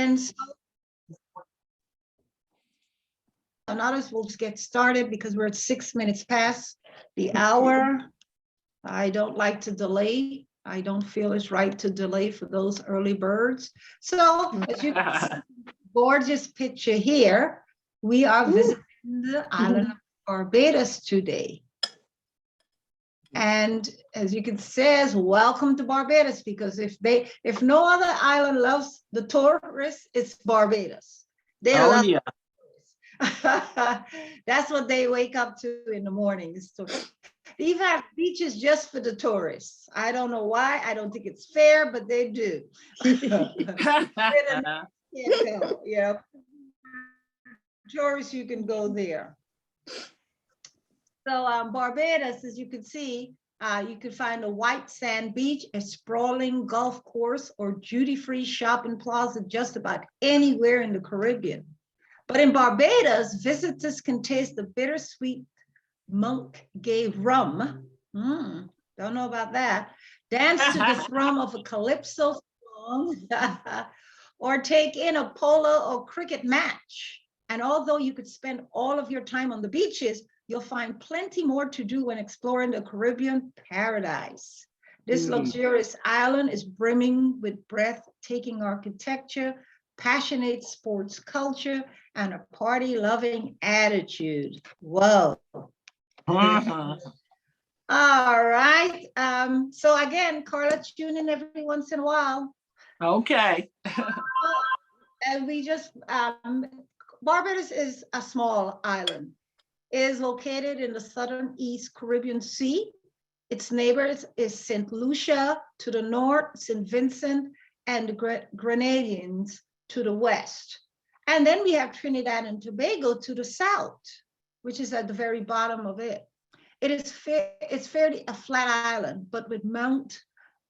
And so and others will just get started because we're at 6 minutes past the hour. I don't like to delay. I don't feel it's right to delay for those early birds. So as you can see, gorgeous picture here, we are visiting the island of Barbados today. And as you can say, welcome to Barbados, because if no other island loves the tourists, it's Barbados. They love yeah. That's what they wake up to in the mornings. So they even have beaches just for the tourists. I don't know why. I don't think it's fair, but they do. Yeah, tourists, you can go there. So Barbados, as you can see, you can find a white sand beach, a sprawling golf course, or duty-free shopping plaza just about anywhere in the Caribbean. But in Barbados, visitors can taste the bittersweet monk gave rum. Don't know about that. Dance to the thrum of a calypso song, or take in a polo or cricket match. And although you could spend all of your time on the beaches, you'll find plenty more to do when exploring the Caribbean paradise. This luxurious island is brimming with breathtaking architecture, passionate sports culture, and a party-loving attitude. Whoa. All right. So again, Carla, tune in every once in a while. Okay. And we just, Barbados is a small island. It is located in the southern East Caribbean Sea. Its neighbors is St. Lucia to the north, St. Vincent, and the Grenadines to the west. And then we have Trinidad and Tobago to the south, which is at the very bottom of it. It's fairly a flat island, but with Mount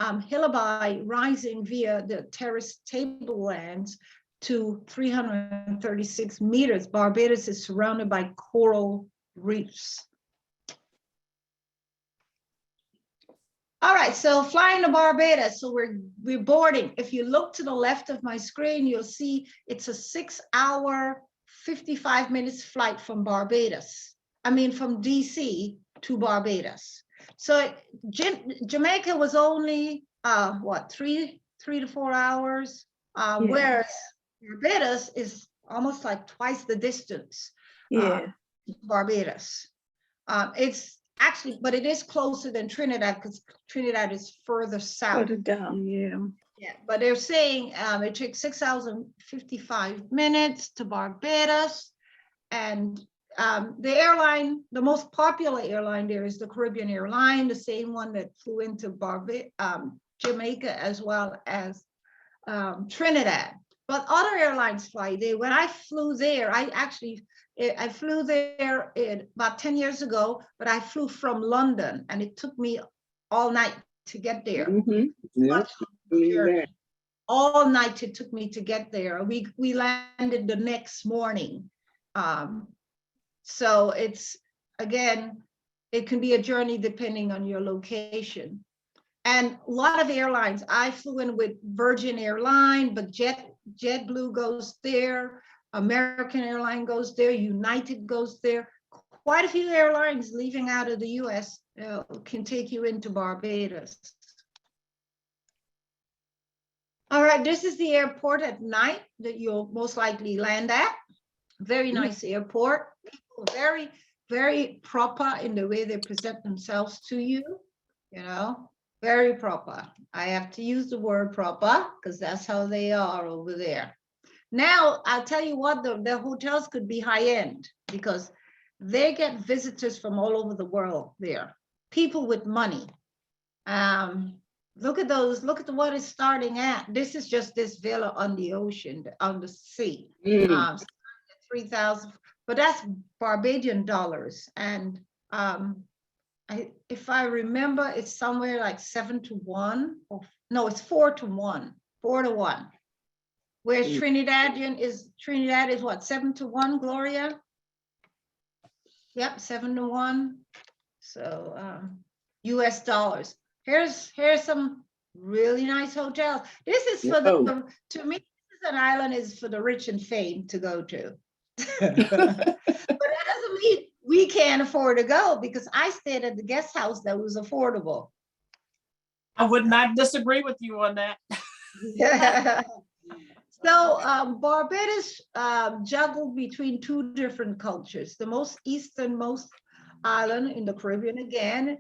Hillaby rising via the terraced tablelands to 336 meters. Barbados is surrounded by coral reefs. All right, so flying to Barbados, so we're boarding. If you look to the left of my screen, you'll see it's a 6-hour, 55 minutes flight from Barbados. I mean, from DC to Barbados. So Jamaica was only, what, three to 4 hours, whereas Barbados is almost like twice the distance. Barbados. It's actually, but it is closer than Trinidad because Trinidad is further south. Further down, Yeah, but they're saying it takes 6 hours and 55 minutes to Barbados. And the airline, the most popular airline there is the Caribbean airline, the same one that flew into Jamaica as well as Trinidad. But other airlines fly there. When I flew there, I flew there about 10 years ago, but I flew from London and it took me all night to get there. All night it took me to get there. We landed the next morning. So it's, again, it can be a journey depending on your location. And a lot of airlines, I flew in with Virgin Airline, but JetBlue goes there, American Airline goes there, United goes there. Quite a few airlines leaving out of the US can take you into Barbados. All right, this is the airport at night that you'll most likely land at. Very nice airport. People very, very proper in the way they present themselves to you, you know, very proper. I have to use the word proper because that's how they are over there. Now, I'll tell you what, the hotels could be high end because they get visitors from all over the world there. People with money. Look at those, look at what it's starting at. This is just this villa on the ocean, on the sea. 3,000, but that's Barbadian dollars. And if I remember, it's somewhere like 7 to 1, or no, it's 4 to 1, 4 to 1. Whereas Trinidad is what, 7 to 1, Gloria? Yep, 7 to 1. So US dollars. Here's some really nice hotels. This is for the, to me, this an island is for the rich and famed to go to. But that doesn't mean we can't afford to go, because I stayed at the guest house that was affordable. I would not disagree with you on that. Yeah. So Barbados juggled between two different cultures. The most easternmost island in the Caribbean, again,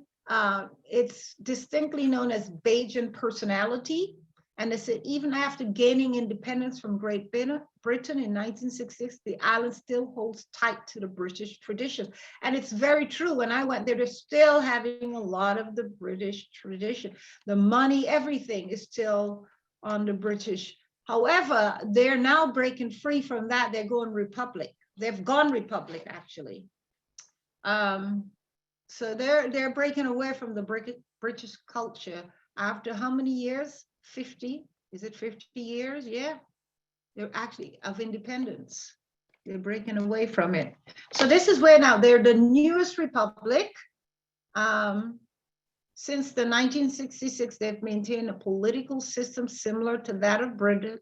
it's distinctly known as Bajan personality. And they said even after gaining independence from Great Britain in 1966, the island still holds tight to the British tradition. And it's very true. When I went there, they're still having a lot of the British tradition. The money, everything is still on the British. However, they're now breaking free from that. They're going republic. They've gone republic, actually. So they're breaking away from the British culture after how many years? 50? Is it 50 years? Yeah. They're actually of independence. They're breaking away from it. So this is where now they're the newest republic. Since the 1966, they've maintained a political system similar to that of Britain,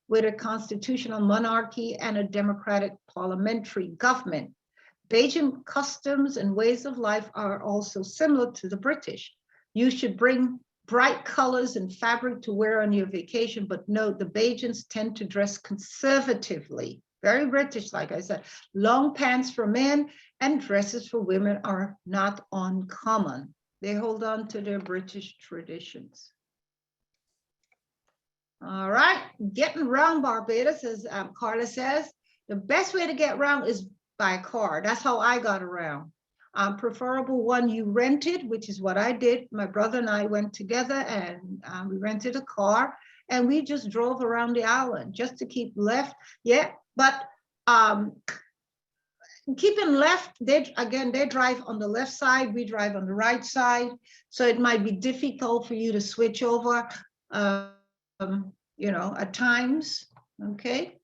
with a constitutional monarchy and a democratic parliamentary government. Bajan customs and ways of life are also similar to the British. You should bring bright colors and fabric to wear on your vacation, but note the Bajans tend to dress conservatively, very British, like I said. Long pants for men and dresses for women are not uncommon. They hold on to their British traditions. All right, getting around Barbados, as Carla says, the best way to get around is by car. That's how I got around. Preferable one you rented, which is what I did. My brother and I went together, and we rented a car, and we just drove around the island just to keep left. Yeah, but keeping left, they drive on the left side, we drive on the right side. So it might be difficult for you to switch over, you know, at times, okay?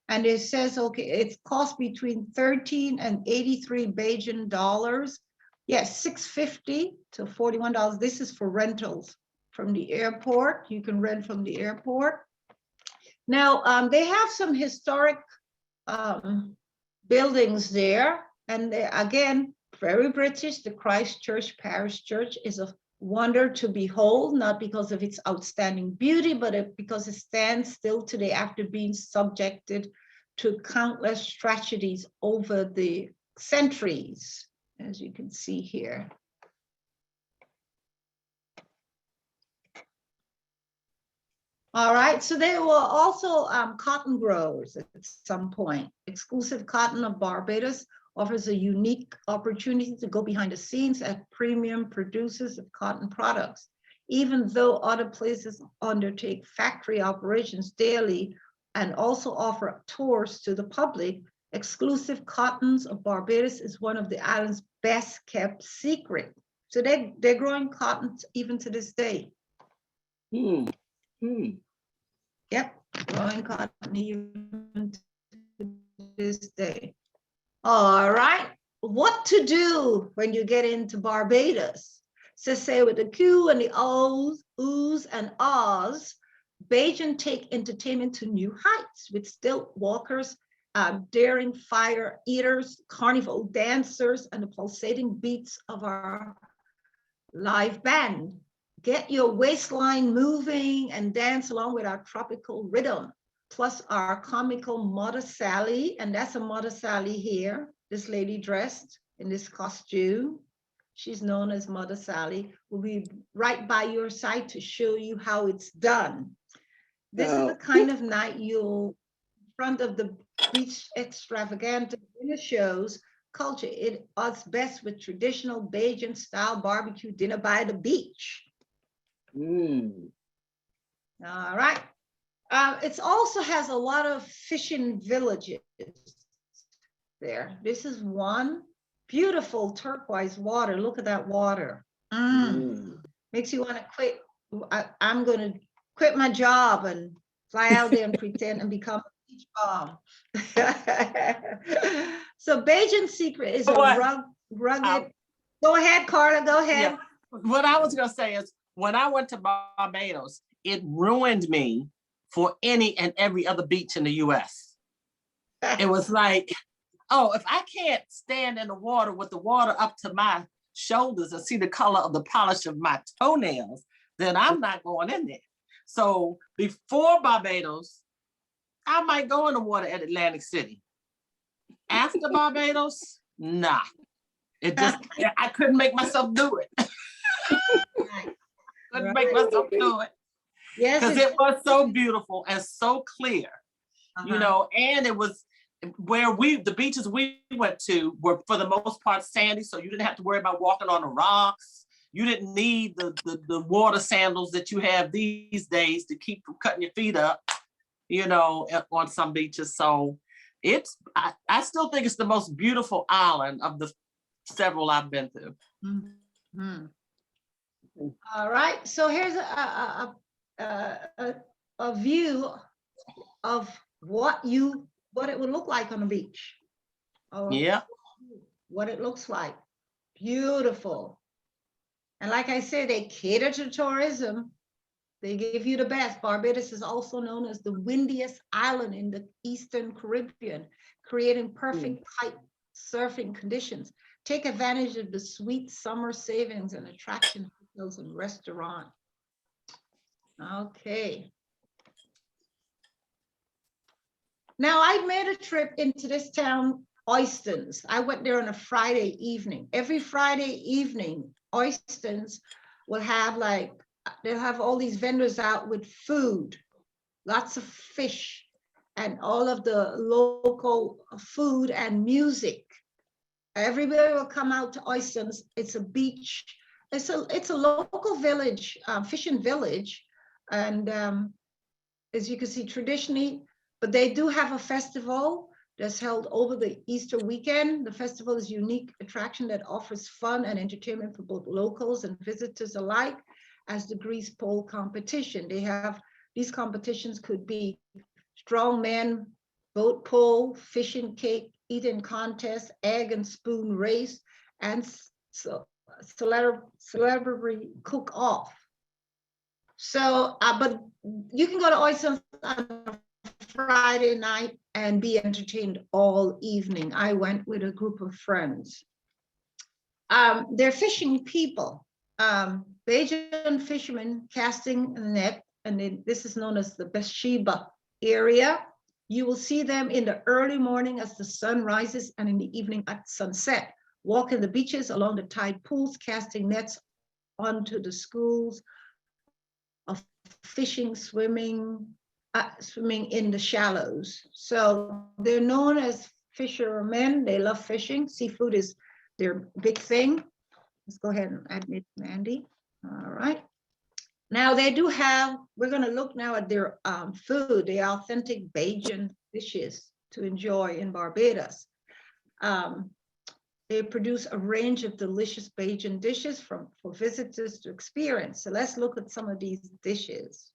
And it says, okay, it costs between 13 and 83 Bajan dollars. Yes, $6.50 to $41. This is for rentals from the airport. You can rent from the airport. Now, they have some historic buildings there. And they, again, very British. The Christ Church Parish Church is a wonder to behold, not because of its outstanding beauty, but because it stands still today after being subjected to countless tragedies over the centuries, as you can see here. All right, so they were also cotton growers at some point. Exclusive Cotton of Barbados offers a unique opportunity to go behind the scenes at premium producers of cotton products. Even though other places undertake factory operations daily and also offer tours to the public, Exclusive Cottons of Barbados is one of the island's best kept secret. So they're growing cotton even to this day. Yep, growing cotton even to this day. All right, what to do when you get into Barbados? So say with the Q and the O's, oohs and ahs, Bajan take entertainment to new heights with stilt walkers, daring fire eaters, carnival dancers, and the pulsating beats of our live band. Get your waistline moving and dance along with our tropical rhythm. Plus our comical Mother Sally, and that's a Mother Sally here, this lady dressed in this costume. She's known as Mother Sally, will be right by your side to show you how it's done. This is the kind of night you'll, in front of the beach extravaganza dinner shows, culture it us best with traditional Bajan style barbecue dinner by the beach. All right. It also has a lot of fishing villages there. This is one beautiful turquoise water. Look at that water. Makes you want to quit. I'm going to quit my job and fly out there and pretend and become a beach bum. So Bajan secret is a rugged. Go ahead, Carla, go ahead. Yeah. What I was going to say is when I went to Barbados, it ruined me for any and every other beach in the US. It was like, oh, if I can't stand in the water with the water up to my shoulders and see the color of the polish of my toenails, then I'm not going in there. So before Barbados, I might go in the water at Atlantic City. After Barbados, nah. It just, I couldn't make myself do it. Couldn't make myself do it. Yes, Because it was so beautiful and so clear, you know, and it was where the beaches we went to were for the most part sandy, so you didn't have to worry about walking on the rocks. You didn't need the water sandals that you have these days to keep from cutting your feet up, you know, on some beaches. So I still think it's the most beautiful island of the several I've been to. Mm-hmm. All right, so here's a view of what it would look like on the beach. Yeah. What it looks like. Beautiful. And like I said, they cater to tourism. They give you the best. Barbados is also known as the windiest island in the Eastern Caribbean, creating perfect kite surfing conditions. Take advantage of the sweet summer savings and attraction hotels and restaurant. Okay. Now I made a trip into this town, Oystons. I went there on a Friday evening. Every Friday evening, Oystons will have they'll have all these vendors out with food, lots of fish, and all of the local food and music. Everybody will come out to Oystons. It's a beach. It's a local village, fishing village, and as you can see, traditionally, but they do have a festival that's held over the Easter weekend. The festival is a unique attraction that offers fun and entertainment for both locals and visitors alike, as the grease pole competition. They have these competitions could be strongman, boat pull, fishing cake, eating contest, egg and spoon race, and celebrity cook off. So, but you can go to Oystons on a Friday night and be entertained all evening. I went with a group of friends. They're fishing people. Bajan fishermen casting a net, and this is known as the Bathsheba area. You will see them in the early morning as the sun rises and in the evening at sunset, walking the beaches along the tide pools, casting nets onto the schools of fishing, swimming in the shallows. So they're known as fishermen. They love fishing. Seafood is their big thing. Let's go ahead and admit Mandy. All right. Now they do have, we're going to look now at their food, the authentic Bajan dishes to enjoy in Barbados. They produce a range of delicious Bajan dishes for visitors to experience. So let's look at some of these dishes.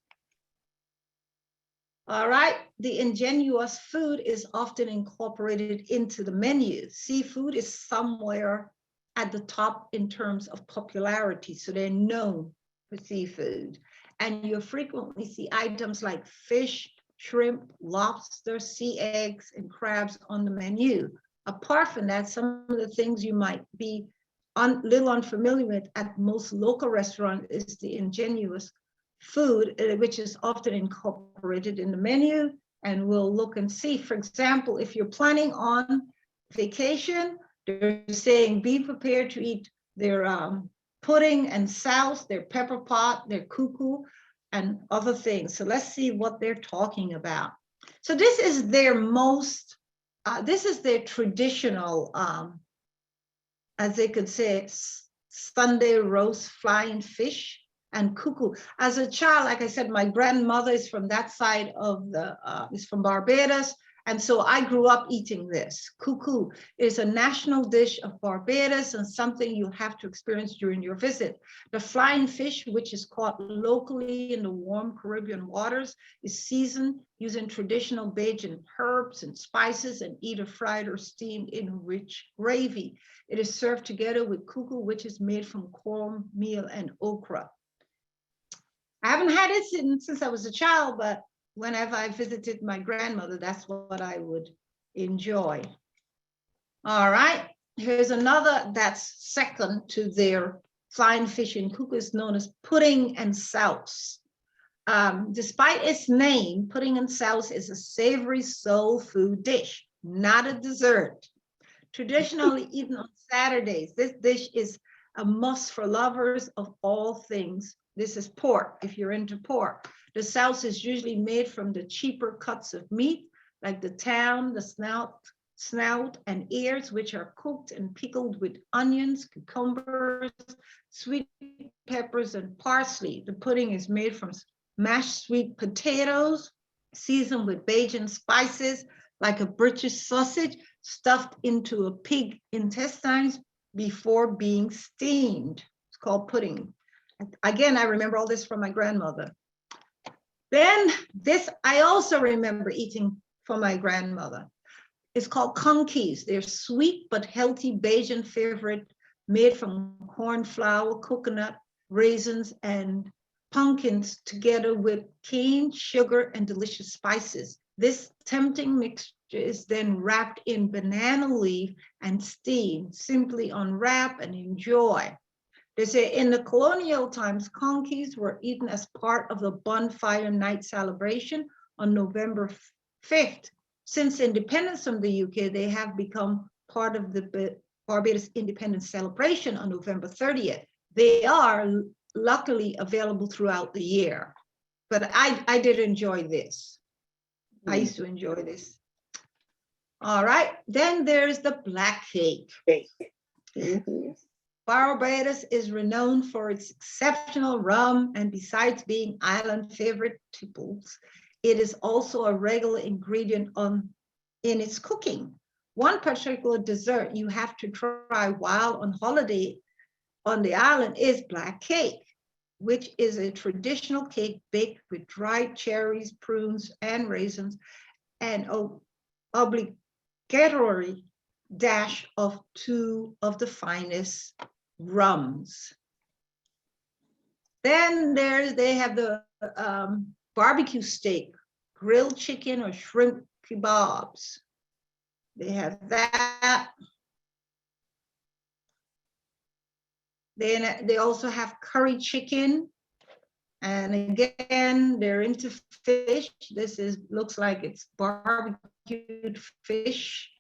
All right, the ingenious food is often incorporated into the menu. Seafood is somewhere at the top in terms of popularity, so they're known for seafood. And you'll frequently see items like fish, shrimp, lobster, sea eggs, and crabs on the menu. Apart from that, some of the things you might be little unfamiliar with at most local restaurants is the ingenious food, which is often incorporated in the menu, and we'll look and see. For example, if you're planning on vacation, they're saying be prepared to eat their pudding and sauce, their pepper pot, their cuckoo, and other things. So let's see what they're talking about. So this is their this is their traditional, as they could say, Sunday roast flying fish and cuckoo. As a child, like I said, my grandmother is from that side of is from Barbados. And so I grew up eating this. Cuckoo is a national dish of Barbados and something you have to experience during your visit. The flying fish, which is caught locally in the warm Caribbean waters, is seasoned using traditional Bajan herbs and spices and either fried or steamed in rich gravy. It is served together with cuckoo, which is made from cornmeal and okra. I haven't had it since I was a child, but whenever I visited my grandmother, that's what I would enjoy. All right, here's another that's second to their flying fish and cookers, known as pudding and sauce. Despite its name, pudding and sauce is a savory soul food dish, not a dessert. Traditionally eaten on Saturdays, this dish is a must for lovers of all things. This is pork, if you're into pork. The sauce is usually made from the cheaper cuts of meat, like the tail, the snout, and ears, which are cooked and pickled with onions, cucumbers, sweet peppers, and parsley. The pudding is made from mashed sweet potatoes, seasoned with Bajan spices, like a British sausage, stuffed into a pig intestines before being steamed. It's called pudding. Again, I remember all this from my grandmother. Then this, I also remember eating from my grandmother. It's called conkeys. They're sweet but healthy Bajan favorite made from corn flour, coconut, raisins, and pumpkins, together with cane, sugar, and delicious spices. This tempting mixture is then wrapped in banana leaf and steamed. Simply unwrap and enjoy. They say in the colonial times, conkeys were eaten as part of the bonfire night celebration on November 5th. Since independence from the UK, they have become part of the Barbados independence celebration on November 30th. They are luckily available throughout the year, but I did enjoy this. I used to enjoy this. All right, then there's the black cake. Barbados is renowned for its exceptional rum, and besides being island favorite tiples, it is also a regular ingredient in its cooking. One particular dessert you have to try while on holiday on the island is black cake, which is a traditional cake baked with dried cherries, prunes, and raisins, and obligatory dash of 2 of the finest rums. Then they have the barbecue steak, grilled chicken or shrimp kebabs. They have that. Then they also have curry chicken. And again, they're into fish. This looks like it's barbecued fish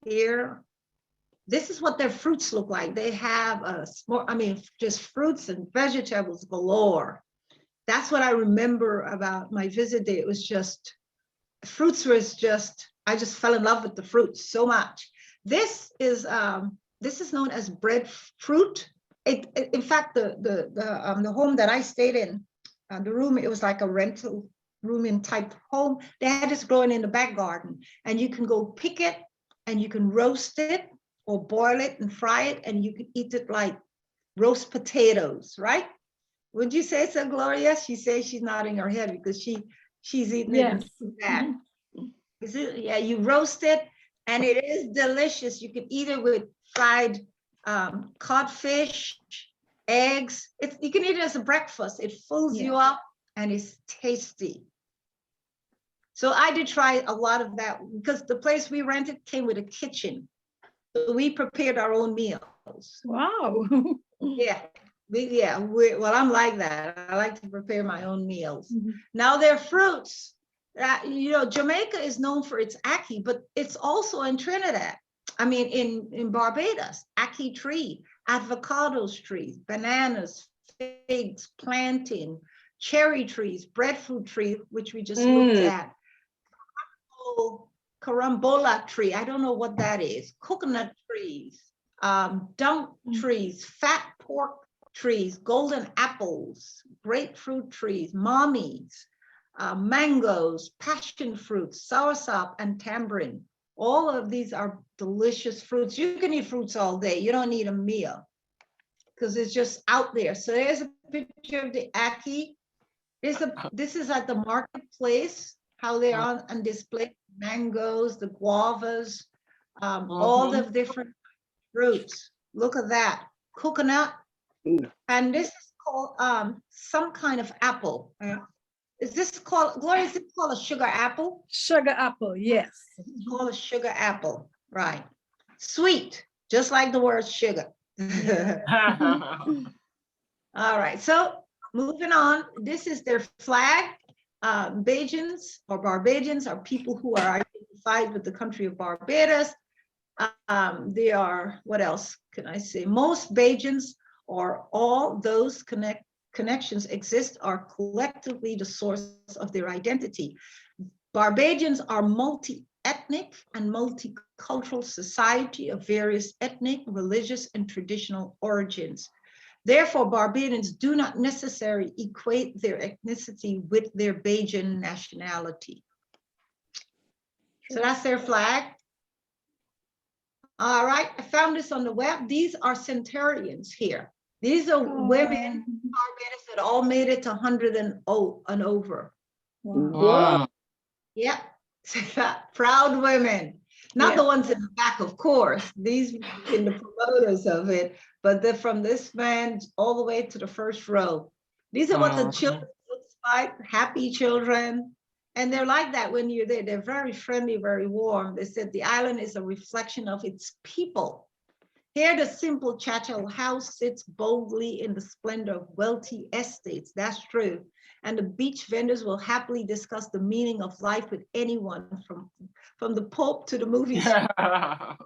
here. This is what their fruits look like. They have just fruits and vegetables galore. That's what I remember about my visit there. It was just, fruits was just, I just fell in love with the fruits so much. This is known as breadfruit. In fact, the home that I stayed in, the room, it was like a rental room in type home. They had this growing in the back garden, and you can go pick it and you can roast it or boil it and fry it, and you can eat it like roast potatoes, right? Would you say so, Gloria? She says she's nodding her head because she's eating it that. Yeah, you roast it, and it is delicious. You can eat it with fried codfish, eggs. You can eat it as a breakfast. It fills you up, and it's tasty. So I did try a lot of that because the place we rented came with a kitchen. So we prepared our own meals. Wow. Well, I'm like that. I like to prepare my own meals. Now they're fruits. Jamaica is known for its ackee, but it's also in Trinidad. I mean, in Barbados, ackee tree, avocados trees, bananas, figs, plantain, cherry trees, breadfruit tree, which we just looked at. Carambola tree, I don't know what that is. Coconut trees, dunk trees, fat pork trees, golden apples, grapefruit trees, mommies, mangoes, passion fruits, soursop, and tamarind. All of these are delicious fruits. You can eat fruits all day. You don't need a meal because it's just out there. So there's a picture of the ackee. This is at the marketplace, how they're on display. Mangoes, the guavas, all the different fruits. Look at that. Coconut. And this is called some kind of apple. Is this called, Gloria, is it called a sugar apple? Sugar apple, yes. It's called a sugar apple, right? Sweet, just like the word sugar. All right, so moving on, this is their flag. Bajans or Barbadians are people who are identified with the country of Barbados. They are, what else can I say? Most Bajans or all those connections exist are collectively the source of their identity. Barbadians are multi-ethnic and multicultural society of various ethnic, religious, and traditional origins. Therefore, Barbadians do not necessarily equate their ethnicity with their Bajan nationality. So that's their flag. All right, I found this on the web. These are centurions here. These are women in Barbados that all made it to 100 and over. Wow. Yep, proud women. Not the ones in the back, of course. These in the promoters of it, but they're from this man all the way to the first row. These are what the children look like, happy children. And they're like that when you're there. They're very friendly, very warm. They said the island is a reflection of its people. Here, the simple Chachal house sits boldly in the splendor of wealthy estates. That's true. And the beach vendors will happily discuss the meaning of life with anyone from the Pope to the movie star.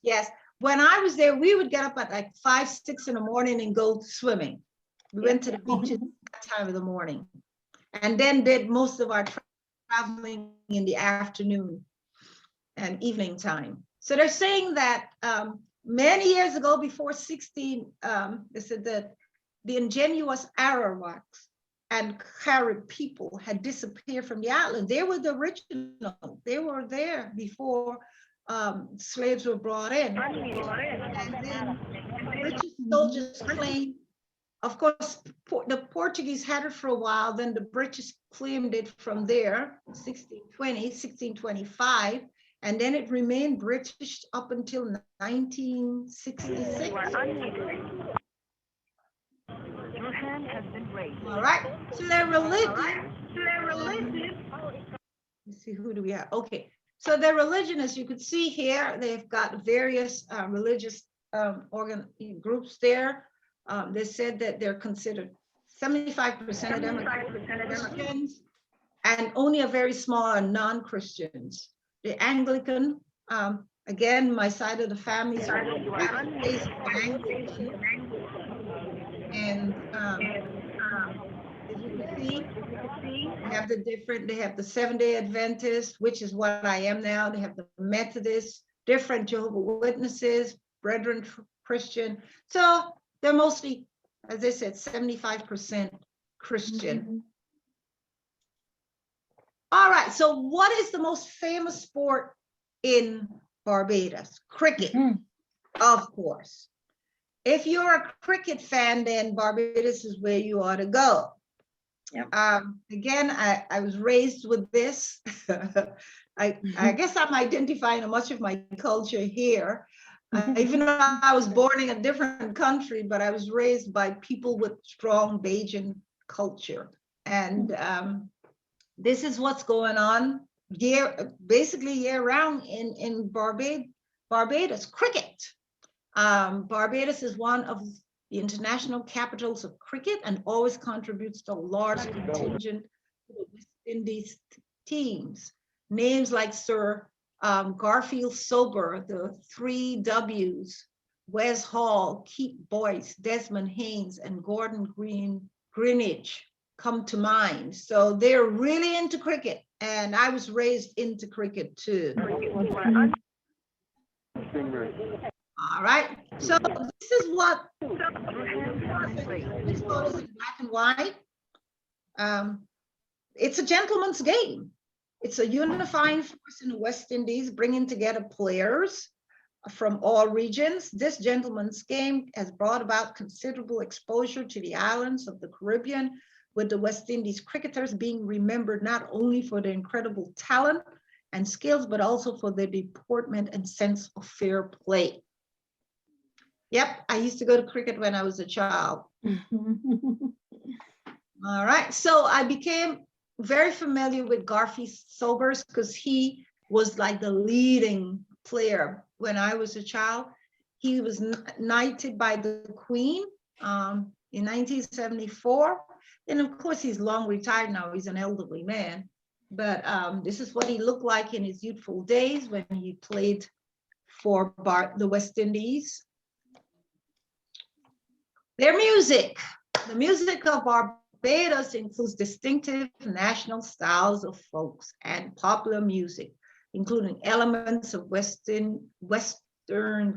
Yes, when I was there, we would get up at like 5, 6 in the morning and go swimming. We went to the beaches at that time of the morning and then did most of our traveling in the afternoon and evening time. So they're saying that many years ago, before 16, they said that the ingenuous Arawaks and Carib people had disappeared from the island. They were the original. They were there before slaves were brought in. And then British soldiers claimed, of course, the Portuguese had it for a while, then the British claimed it from there, 1620, 1625, and then it remained British up until 1966. Your hand has been raised. All right, so their religion, let's see, who do we have? Okay, so their religion, as you can see here, they've got various religious groups there. They said that they're considered 75% of them are Christians, and only a very small are non-Christians. The Anglican, again, my side of the family is Anglican. And as you can see, they have they have the Seventh-day Adventists, which is what I am now. They have the Methodists, different Jehovah's Witnesses, Brethren Christian. So they're mostly, as I said, 75% Christian. All right, so what is the most famous sport in Barbados? Cricket, of course. If you're a cricket fan, then Barbados is where you ought to go. Yep. Again, I was raised with this. I guess I'm identifying much of my culture here. Even though I was born in a different country, but I was raised by people with strong Bajan culture. And this is what's going on basically year round in Barbados. Cricket. Barbados is one of the international capitals of cricket and always contributes to a large contingent to the West Indies teams. Names like Sir Garfield Sober, the 3 W's, Wes Hall, Keith Boyce, Desmond Haynes, and Gordon Greenidge come to mind. So they're really into cricket, and I was raised into cricket too. All right, so this is what this photo is in black and white. It's a gentleman's game. It's a unifying force in the West Indies, bringing together players from all regions. This gentleman's game has brought about considerable exposure to the islands of the Caribbean, with the West Indies cricketers being remembered not only for their incredible talent and skills, but also for their deportment and sense of fair play. Yep, I used to go to cricket when I was a child. All right. So I became very familiar with Garfi Sobers because he was like the leading player when I was a child. He was knighted by the Queen in 1974. And of course, he's long retired now. He's an elderly man. But this is what he looked like in his youthful days when he played for the West Indies. Their music. The music of Barbados includes distinctive national styles of folks and popular music, including elements of Western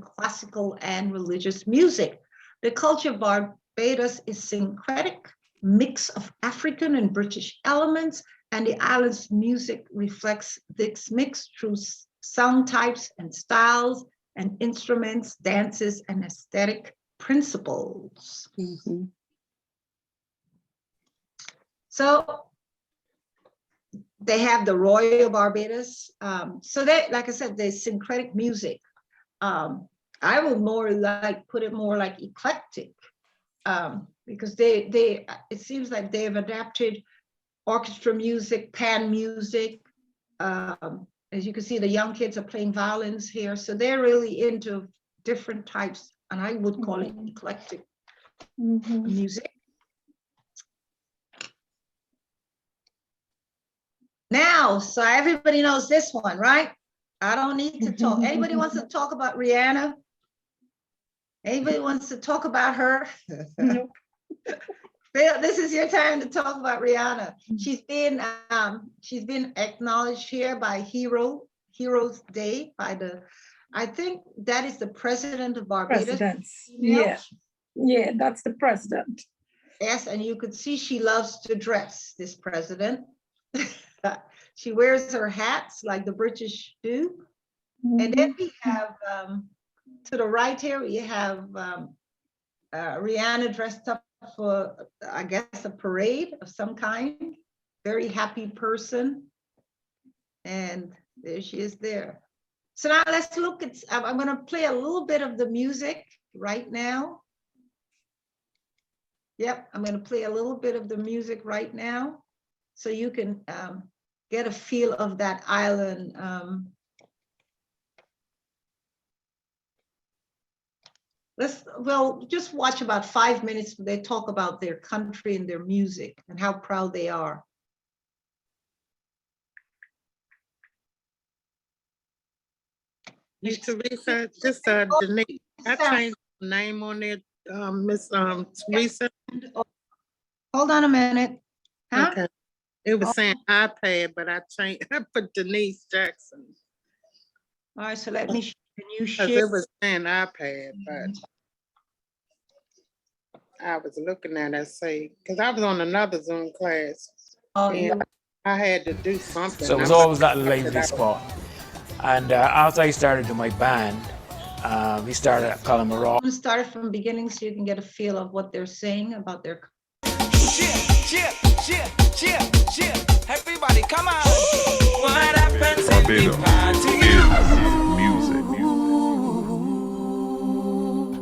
classical and religious music. The culture of Barbados is syncretic, mix of African and British elements, and the island's music reflects this mix through sound types and styles and instruments, dances, and aesthetic principles. Mm-hmm. So they have the Royal Barbados. So they, like I said, there's syncretic music. I would more like put it more like eclectic, because it seems like they've adapted orchestra music, pan music. As you can see, the young kids are playing violins here. So they're really into different types, and I would call it eclectic music. Now, so everybody knows this one, right? I don't need to talk. Anybody wants to talk about Rihanna? Anybody wants to talk about her? Nope. Phil, this is your time to talk about Rihanna. She's been acknowledged here by Heroes Day by I think that is the president of Barbados. Presidents. Yeah, that's the president. Yes, and you could see she loves to dress, this president. She wears her hats like the British do. And then we have, to the right here, we have Rihanna dressed up for, I guess, a parade of some kind. Very happy person. And there she is there. So now let's look at, I'm going to play a little bit of the music right now. Yep, I'm going to play a little bit of the music right now so you can get a feel of that island. Well, just watch about 5 minutes. They talk about their country and their music and how proud they are. Hey, Teresa, just Denise, I changed the name on there, Miss Teresa. Hold on a minute. Huh? Okay. It was saying iPad, but I changed, I put Denise Jackson. All right, so let me, can you Because share? it was saying iPad, but I was looking at it, say, because I was on another Zoom class Oh, and I had to do something. So it was always that lively spot. And after I started to my band, we started at Colin I'm gonna start it from the beginning so you can get a feel of what they're saying about their. Everybody come on. What happens in the party?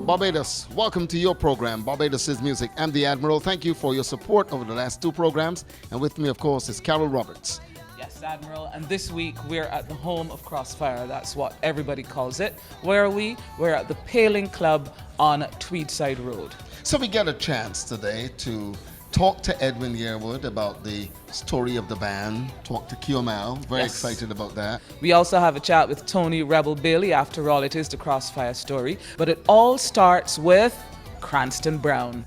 Barbados, welcome to your program, Barbados is Music. I'm the Admiral. Thank you for your support over the last two programs. And with me, of course, is Carol Roberts. Yes, Admiral, and this week we're at the home of Crossfire. That's what everybody calls it. Where are we? We're at the Paling Club on Tweedside Road. So we get a chance today to talk to Edwin Yearwood about the story of the band, talk to QML, very excited about that. We also have a chat with Tony Rebel Bailey. After all, it is the Crossfire story. But it all starts with Cranston Brown.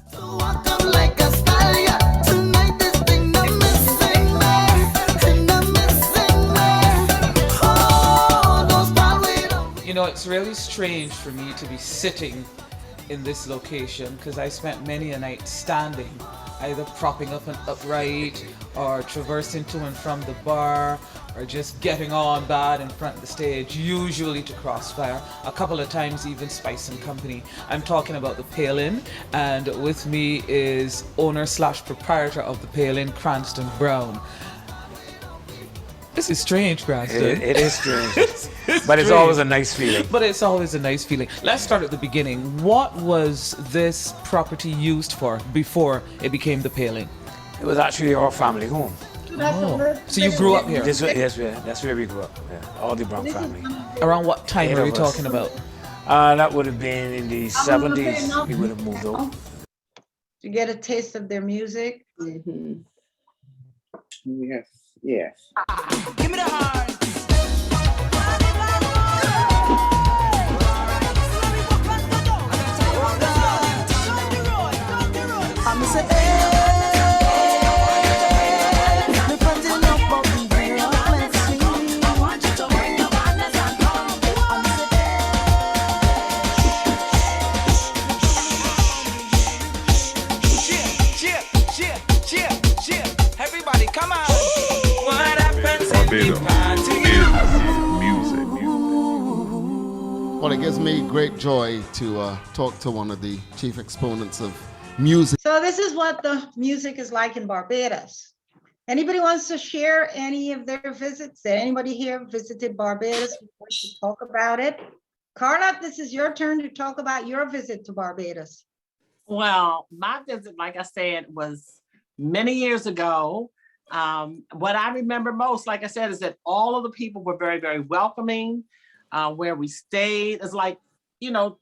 You know, it's really strange for me to be sitting in this location because I spent many a night standing, either propping up an upright or traversing to and from the bar or just getting on bad in front of the stage, usually to Crossfire, a couple of times even Spice and Company. I'm talking about the Pale Inn, and with me is owner/proprietor of the Pale Inn, Cranston Brown. This is strange, Cranston. It is strange. But it's always a nice feeling. But it's always a nice feeling. Let's start at the beginning. What was this property used for before it became the Pale Inn? It was actually our family home. So you grew up here? That's where we grew up. Yeah, all the Brown family. Around what time Eight are we of us. talking about? That would have been in the 70s. We would have moved over. To get a taste of their music. Yes, yes. Give me the heart. I'm say, the friends in love, but we bring your blessing. I want you to bring your madness and come. Cheer. Everybody, come on. What happens in the party? Music. Well, it gives me great joy to talk to one of the chief exponents of music. So this is what the music is like in Barbados. Anybody wants to share any of their visits? Did anybody here visited Barbados? We want to talk about it. Carla, this is your turn to talk about your visit to Barbados. Well, my visit, like I said, was many years ago. What I remember most, like I said, is that all of the people were very, very welcoming. Where we stayed is like,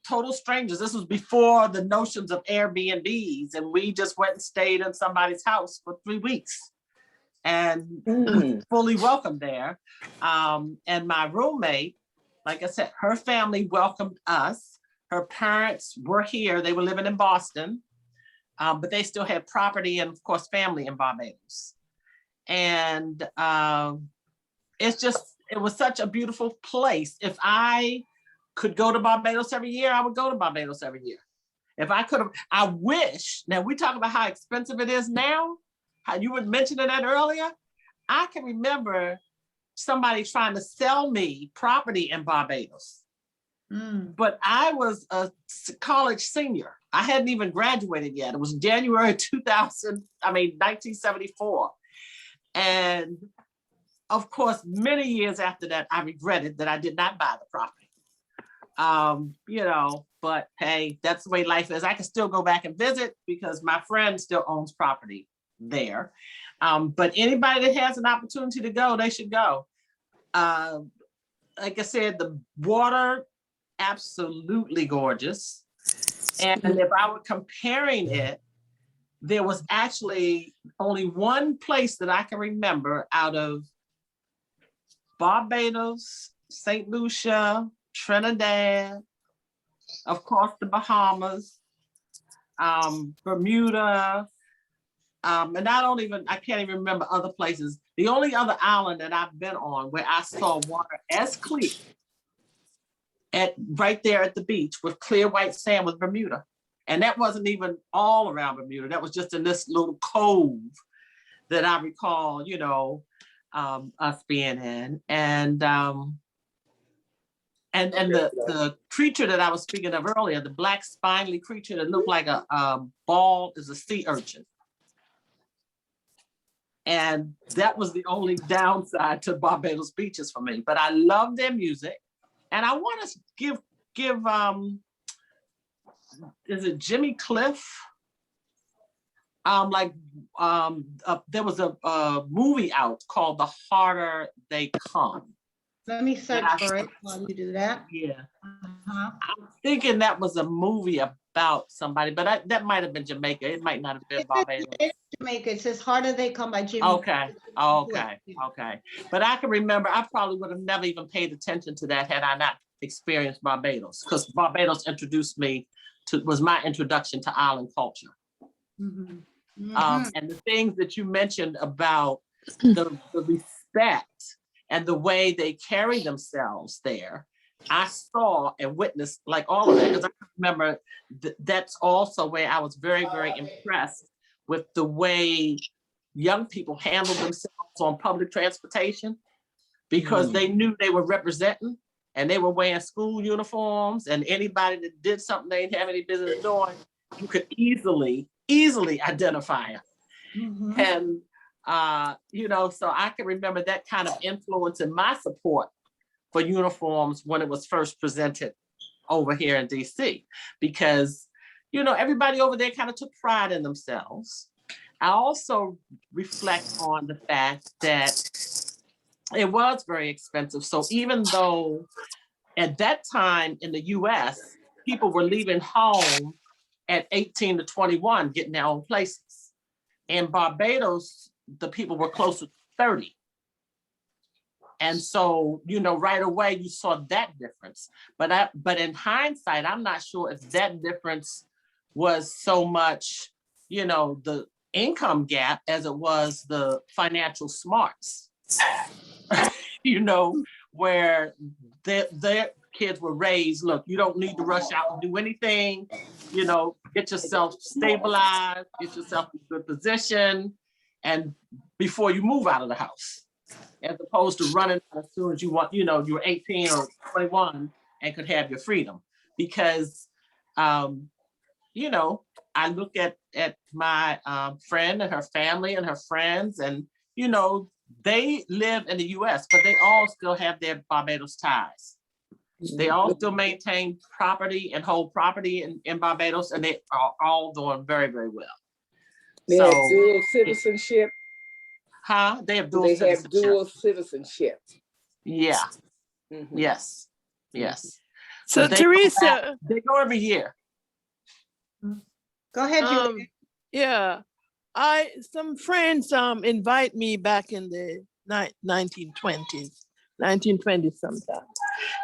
total strangers. This was before the notions of Airbnbs, and we just went and stayed in somebody's house for 3 weeks and fully welcomed there. And my roommate, like I said, her family welcomed us. Her parents were here. They were living in Boston, but they still had property and, of course, family in Barbados. And it was such a beautiful place. If I could go to Barbados every year, I would go to Barbados every year. If I could have, I wish. Now we talk about how expensive it is now, how you were mentioning that earlier. I can remember somebody trying to sell me property in Barbados. But I was a college senior. I hadn't even graduated yet. It was January 1974. And of course, many years after that, I regretted that I did not buy the property. But hey, that's the way life is. I can still go back and visit because my friend still owns property there. But anybody that has an opportunity to go, they should go. Like I said, the water, absolutely gorgeous. And if I were comparing it, there was actually only one place that I can remember out of Barbados, St. Lucia, Trinidad, of course, the Bahamas, Bermuda, and I can't even remember other places. The only other island that I've been on where I saw water as clear right there at the beach with clear white sand was Bermuda. And that wasn't even all around Bermuda. That was just in this little cove that I recall, us being in. And the creature that I was speaking of earlier, the black spindly creature that looked like a ball, is a sea urchin. And that was the only downside to Barbados beaches for me. But I love their music. And I want to give is it Jimmy Cliff? There was a movie out called The Harder They Come. Let me search for it while you do that. Yeah. I'm thinking that was a movie about somebody, but that might have been Jamaica. It might not have been Barbados. It's Jamaica. It says Harder They Come by Jimmy. Okay. But I can remember, I probably would have never even paid attention to that had I not experienced Barbados, because Barbados was my introduction to island culture. And the things that you mentioned about the respect and the way they carry themselves there, I saw and witnessed like all of that, because I remember that's also where I was very, very impressed with the way young people handled themselves on public transportation, because they knew they were representing and they were wearing school uniforms, and anybody that did something they didn't have any business doing, you could easily identify them. And so I can remember that kind of influence in my support for uniforms when it was first presented over here in DC, because, everybody over there kind of took pride in themselves. I also reflect on the fact that it was very expensive. So even though at that time in the US, people were leaving home at 18 to 21, getting their own places. In Barbados, the people were closer to 30. And so, you know, right away you saw that difference. But in hindsight, I'm not sure if that difference was so much, you know, the income gap as it was the financial smarts. You know, where their kids were raised, look, you don't need to rush out and do anything, you know, get yourself stabilized, get yourself in a good position, and before you move out of the house, as opposed to running out as soon as you want, you know, you're 18 or 21 and could have your freedom. Because, you know, I look at my friend and her family and her friends, and, you know, they live in the US, but they all still have their Barbados ties. They all still maintain property and hold property in Barbados, and they are all doing very, very well. They So, have dual citizenship. They have dual They citizenship. have dual citizenship. Yeah. Mhm. Yes. Yes. So But Teresa, they go every year. Go ahead, Julie. yeah, some friends invite me back in the 1920s, 1920 sometime.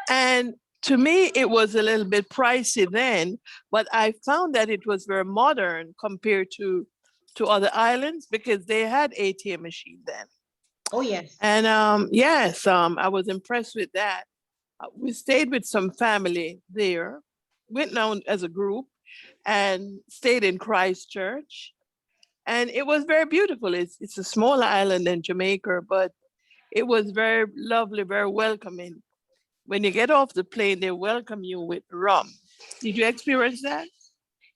And to me, it was a little bit pricey then, but I found that it was very modern compared to other islands because they had ATM machine then. Oh, yes. And yes, I was impressed with that. We stayed with some family there, went down as a group and stayed in Christchurch. And it was very beautiful. It's a small island in Jamaica, but it was very lovely, very welcoming. When you get off the plane, they welcome you with rum. Did you experience that?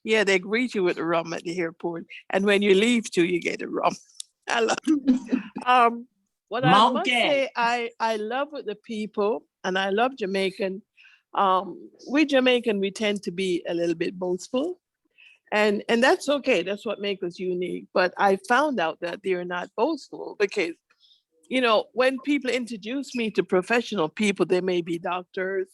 Yeah, they greet you with rum at the airport. And when you leave too, you get a rum. I love it. What I must say, I love with the people, and I love Jamaican. We Jamaican, we tend to be a little bit boastful. And that's okay. That's what makes us unique. But I found out that they're not boastful because, you know, when people introduce me to professional people, they may be doctors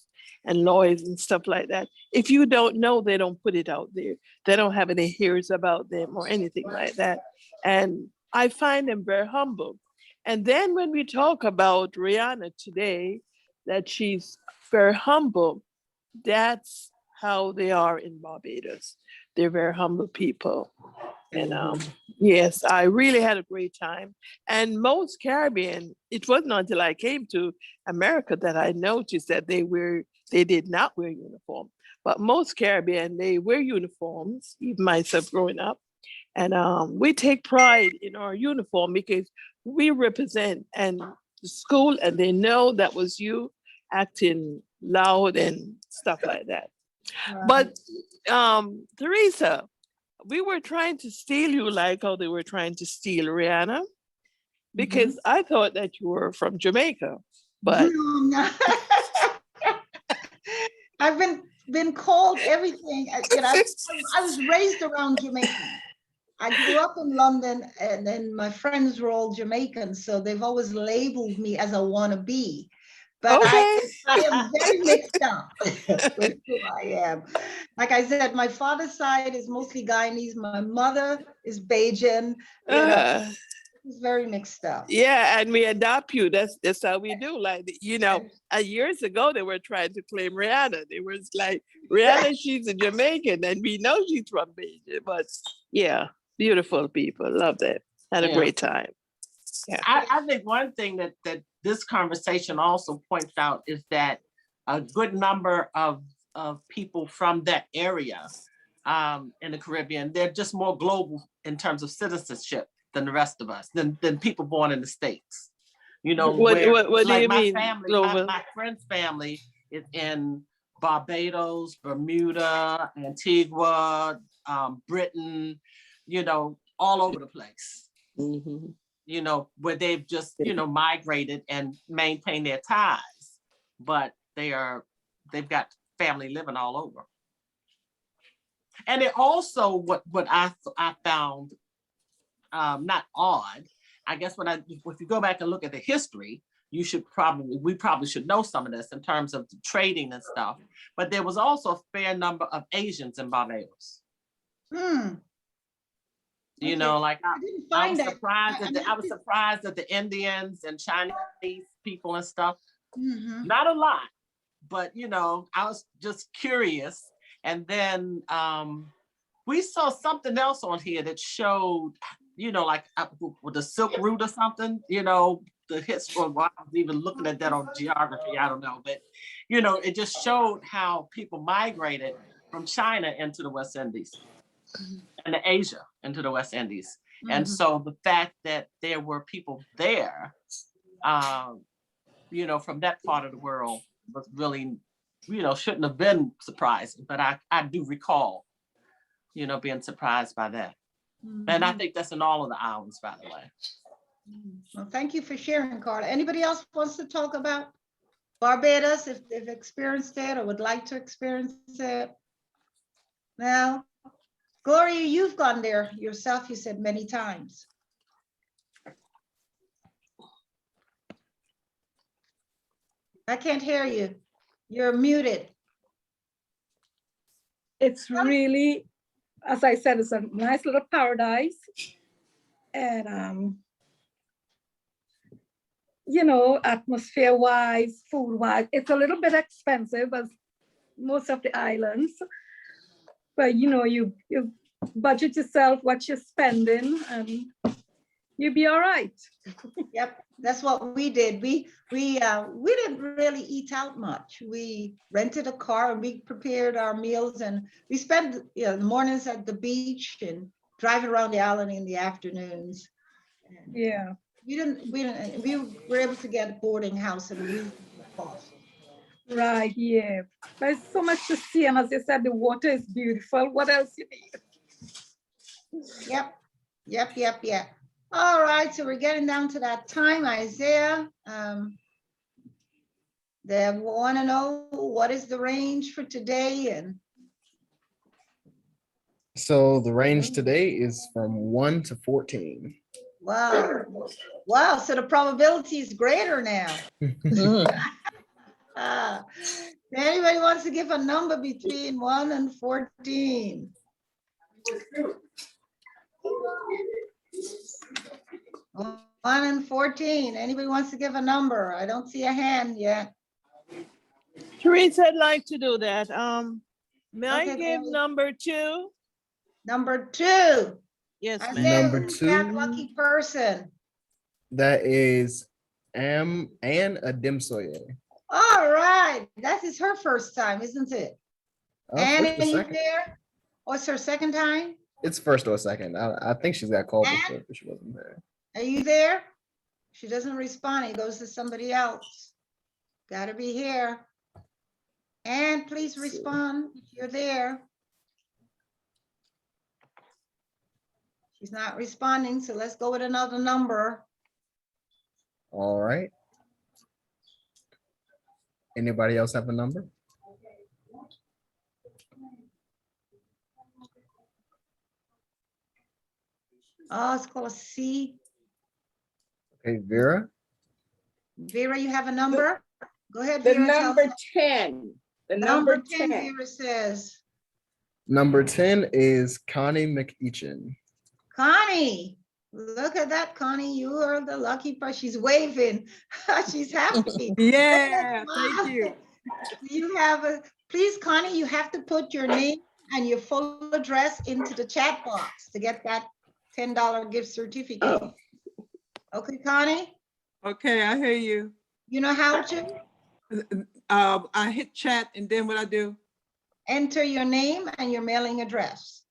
and lawyers and stuff like that. If you don't know, they don't put it out there. They don't have any hears about them or anything like that. And I find them very humble. And then when we talk about Rihanna today, that she's very humble, that's how they are in Barbados. They're very humble people. And yes, I really had a great time. And most Caribbean, it wasn't until I came to America that I noticed that they did not wear uniform. But most Caribbean, they wear uniforms, even myself growing up. And we take pride in our uniform because we represent and the school, and they know that was you acting loud and stuff like that. But Teresa, we were trying to steal you like how they were trying to steal Rihanna, because I thought that you were from Jamaica, but I've been called everything. You know, I was raised around Jamaica. I grew up in London, and then my friends were all Jamaican, so they've always labeled me as a wannabe. But I am very mixed up with who I am. Like I said, my father's side is mostly Guyanese. My mother is Bajan. You know, it's very mixed up. Yeah, and we adopt you. That's how we do. Like, you know, years ago they were trying to claim Rihanna. They were like, Rihanna, she's a Jamaican, and we know she's from Bajan. But yeah, beautiful people. Loved it. Had a great time. Yeah. I think one thing that this conversation also points out is that a good number of people from that area in the Caribbean, they're just more global in terms of citizenship than the rest of us, than people born in the States. You know, what do you mean? Family, my friend's family is in Barbados, Bermuda, Antigua, Britain, you know, all over the place. You know, where they've just, you know, migrated and maintained their ties, but they've got family living all over. And it also, what I found not odd. I guess if you go back and look at the history, we probably should know some of this in terms of the trading and stuff. But there was also a fair number of Asians in Barbados. You know, like I was surprised at the Indians and Chinese people and stuff. Not a lot, but you know, I was just curious. And then we saw something else on here that showed, you know, like with the Silk Route or something, you know, the history. Well, I was even looking at that on geography, I don't know, but you know, it just showed how people migrated from China into the West Indies and to Asia into the West Indies. And so the fact that there were people there, you know, from that part of the world was really, you know, shouldn't have been surprising, but I do recall, you know, being surprised by that. And I think that's in all of the islands, by the way. Well, thank you for sharing, Carla. Anybody else wants to talk about Barbados, if they've experienced it or would like to experience it? Now, Gloria, you've gone there yourself, you said many times. I can't hear you. You're muted. It's really, as I said, it's a nice little paradise. And, you know, atmosphere-wise, food-wise, it's a little bit expensive as most of the islands. But, you know, you budget yourself what you're spending and you'll be all right. Yep, that's what we did. We didn't really eat out much. We rented a car and we prepared our meals, and we spent, you know, the mornings at the beach and driving around the island in the afternoons. And yeah, we were able to get a boarding house at a reasonable cost. Right, yeah. There's so much to see, and as you said, the water is beautiful. What else you need? Yep. All right, so we're getting down to that time, Isaiah. They want to know what is the range for today, and so the range today is from 1 to 14. Wow, so the probability is greater now. Anybody wants to give a number between 1 and 14? 1 and 14. Anybody wants to give a number? I don't see a hand yet. Teresa, I'd like to do that. May I Okay, give number 2? Number 2. Yes, ma'am. Isaiah, Number who's 2. that lucky person? That is Ann Adimsoye. All right, that is her first time, isn't it? And First or you second. there? What's her second time? It's first or second. I think she's got called before, but she wasn't there. Are you there? She doesn't respond. It goes to somebody else. Got to be here. And please respond if you're there. She's not responding, so let's go with another number. All right. Anybody else have a number? Oh, it's called C. Okay, Vera. Vera, you have a number? Go ahead, The Vera. number 10. The number 10. Vera says. Number 10 is Connie McEachin. Connie, look at that, Connie. You are the lucky person. She's waving. She's happy. Yeah, thank you. You have please, Connie, you have to put your name and your full address into the chat box to get that $10 gift certificate. Oh. Okay, Connie? Okay, I hear you. You know how to? I hit chat and then what I do? Enter your name and your mailing address.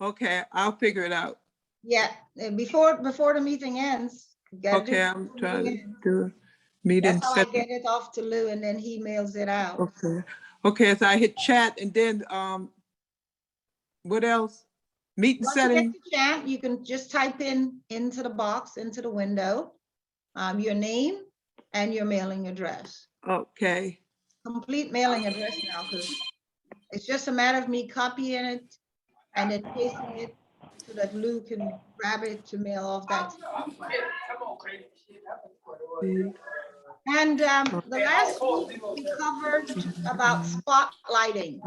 Okay, I'll figure it out. Yeah, before the meeting ends. Okay, I'm trying to do meeting. That's how I get it off to Lou and then he mails it out. Okay, so I hit chat and then what else? Meeting setting. Chat, you can just type into the box, into the window, your name and your mailing address. Okay. Complete mailing address now, because it's just a matter of me copying it and then pasting it so that Lou can grab it to mail off that. And the last week we covered about spotlighting.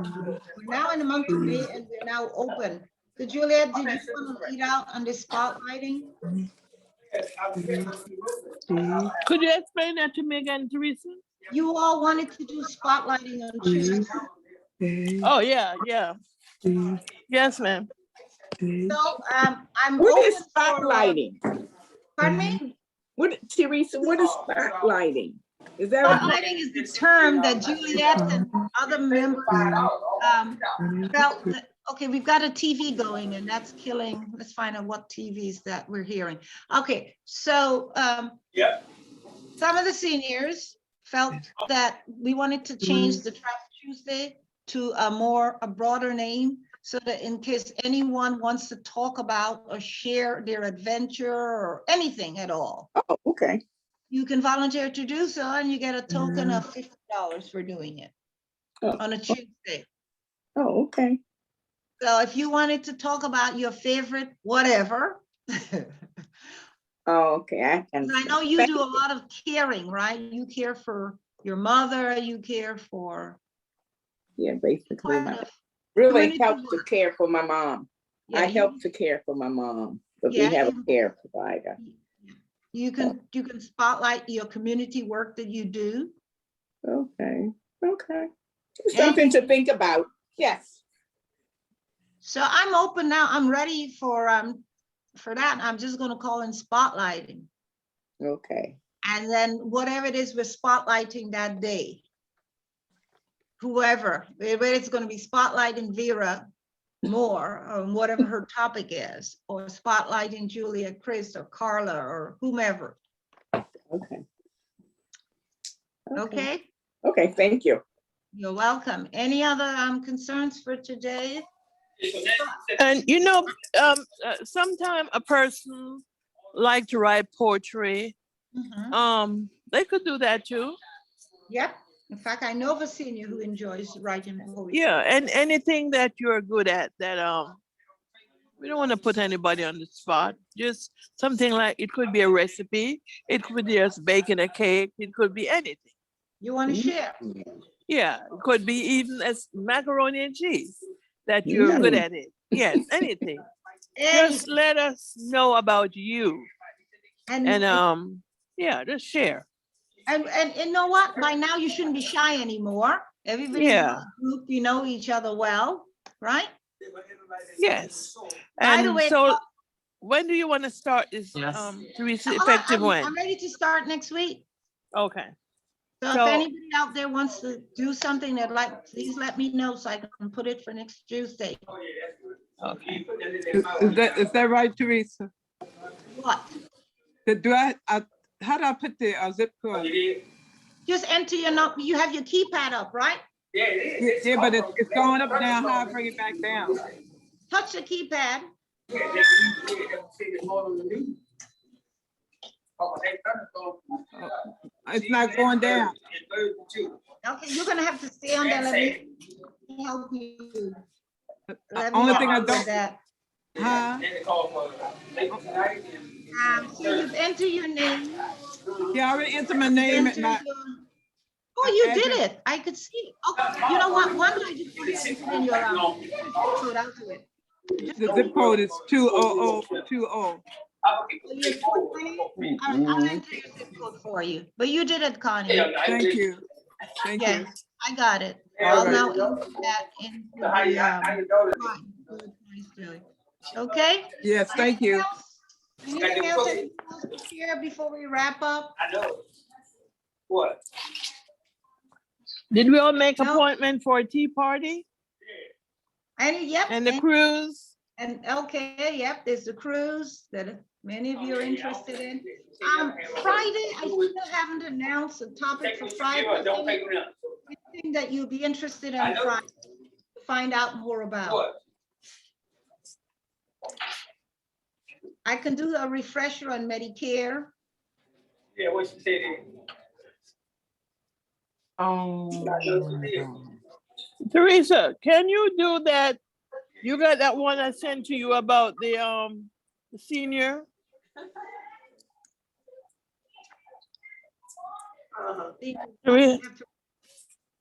We're now in the month of May and we're now open. So Juliet, did you want to lead out on this spotlighting? Could you explain that to me again, Teresa? You all wanted to do spotlighting on Tuesday. Oh, yeah, yeah. Yes, ma'am. So I'm What open is spotlighting? Pardon me? What, Teresa, what is spotlighting? Is that what? Spotlighting is the term that Juliet and other members felt that, okay, we've got a TV going and that's killing. Let's find out what TVs that we're hearing. Okay, so some of the seniors felt that we wanted to change the Trash Tuesday to a broader name, so that in case anyone wants to talk about or share their adventure or anything at all, Oh, okay. you can volunteer to do so and you get a token of $50 for doing it on a Tuesday. Oh, okay. So if you wanted to talk about your favorite whatever. Oh, okay. I know you do a lot of caring, right? You care for your mother, you care for. Yeah, basically. Really help to care for my mom. Yeah, I help to care for my mom, but we Yeah, have a care provider. You can spotlight your community work that you do. Okay, okay. Something to think about. Yes. So I'm open now. I'm ready for that. I'm just going to call in spotlighting. Okay. And then whatever it is we're spotlighting that day, whoever, whether it's going to be spotlighting Vera more on whatever her topic is, or spotlighting Julia, Chris, or Carla, or whomever. Okay. Okay. Okay, thank you. You're welcome. Any other concerns for today? And you know, sometimes a person like to write poetry. They could do that too. Yep. In fact, I know of a senior who enjoys writing poetry. Yeah, and anything that you're good at that we don't want to put anybody on the spot. Just something like, it could be a recipe, it could be just baking a cake, it could be anything. You want to share? Yeah, it could be even as macaroni and cheese that you're good at it. Yes, anything. Just let us know about you. And yeah, just share. And you know what? By now you shouldn't be shy anymore. Everybody's in a group, you know each other well, right? Yes. By the And way, so when do you want to start this, Teresa, effective when? I'm ready to start next week. Okay. So if anybody out there wants to do something they'd like, please let me know so I can put it for next Tuesday. Okay. Is that right, Teresa? What? How do I put the zip code? Just enter your number. You have your keypad up, right? Yeah, but it's going up now. How I bring it back down? Touch the keypad. It's not going down. Okay, you're gonna have to stay on there. Let me help you. Only thing I don't. That. Huh? So you've entered your name. Yeah, I already entered my name and my. Oh, you did it. I could see. Okay, you know what? Why don't I just put it in your code out to it? The zip code is 20020. All right, I'll enter your zip code for you. But you did it, Connie. Thank you. Thank you. I got it. I'll now enter that into the okay? Yes, thank you. Anything else that you want to share before we wrap up? I know. What? Did we all make appointment for a tea party? Yep. And the cruise? And okay, yep, there's the cruise that many of you are interested in. Friday, I still haven't announced a topic for Friday. Anything that you'll be interested in Friday to find out more about. I can do a refresher on Medicare. Yeah, what she said. Teresa, can you do that You got that one I sent to you about the senior?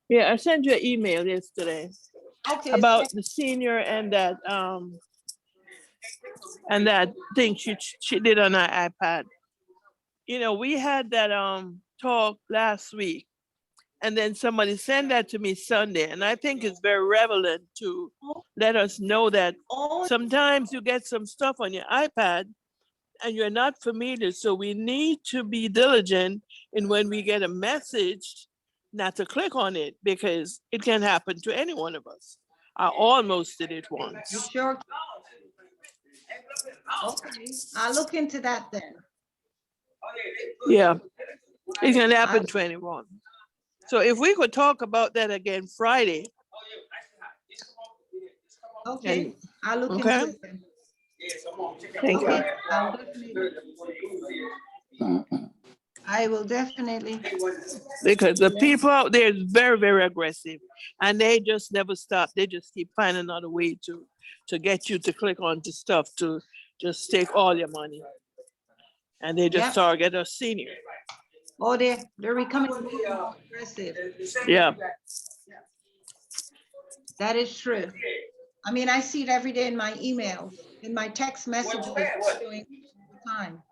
Yeah, I sent you an email yesterday. Okay. About the senior and that thing she did on her iPad. You know, we had that talk last week, and then somebody sent that to me Sunday, and I think it's very relevant to let us know that sometimes you get some stuff on your iPad and you're not familiar, so we need to be diligent in when we get a message not to click on it, because it can happen to any one of us. I almost did it once. You sure? Okay, I'll look into that then. Yeah, it can happen to anyone. So if we could talk about that again Friday. Okay, I'll look into it then. Thank you. I'll definitely. I will definitely. Because the people out there is very, very aggressive, and they just never stop. They just keep finding another way to get you to click onto stuff to just take all your money. And they just target us senior. Oh, they're becoming more aggressive. Yeah. That is true. I mean, I see it every day in my emails, in my text messages doing all the time.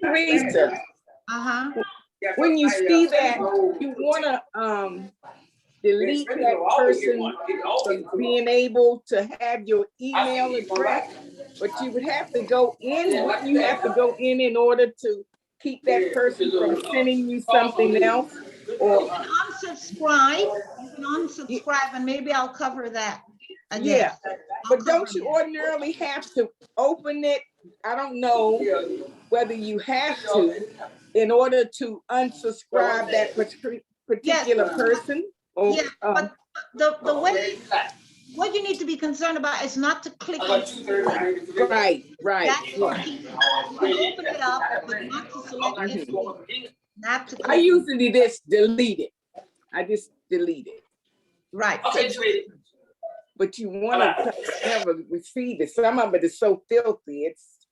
Teresa, when you see that, you want to delete that person from being able to have your email address, but you would have to go in. Wouldn't you have to go in order to keep that person from sending you something else? Or you can unsubscribe. You can unsubscribe, and maybe I'll cover that again. Yeah, but don't you ordinarily have to open it? I don't know whether you have to in order to unsubscribe that particular person. Or, yeah, but the way, what you need to be concerned about is not to click on right. That's easy. You can open it up, but not to select anything. Not to click. I usually just delete it. I just delete it. Right. But you want to never receive it. Some of it is so filthy. It's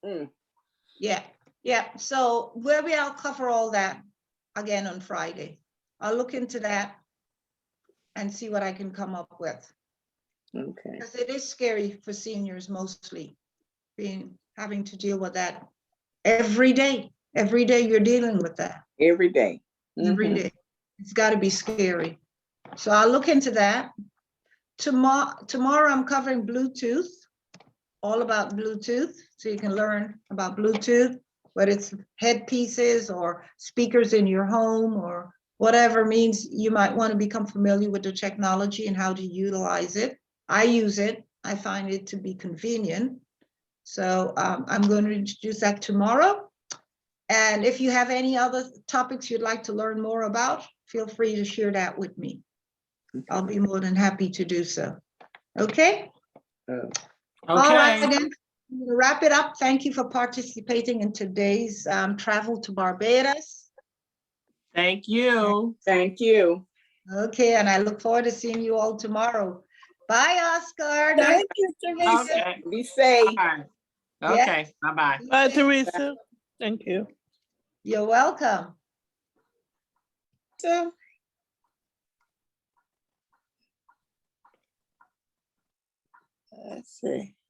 Yeah. So maybe I'll cover all that again on Friday. I'll look into that and see what I can come up with. Okay. Because it is scary for seniors mostly, having to deal with that every day. Every day you're dealing with that. Every day. Every day. It's got to be scary. So I'll look into that. Tomorrow I'm covering Bluetooth, all about Bluetooth. So you can learn about Bluetooth, whether it's headpieces or speakers in your home or whatever means you might want to become familiar with the technology and how to utilize it. I use it. I find it to be convenient. So I'm going to introduce that tomorrow. And if you have any other topics you'd like to learn more about, feel free to share that with me. I'll be more than happy to do so. Okay? All right, then. I'm going to wrap it up. Thank you for participating in today's travel to Barbados. Thank you. Thank you. Okay, and I look forward to seeing you all tomorrow. Bye, Oscar. Thank you, Teresa. Okay. Be safe. Right. Okay, bye-bye. Bye, Teresa. Thank you. You're welcome. So. Let's see.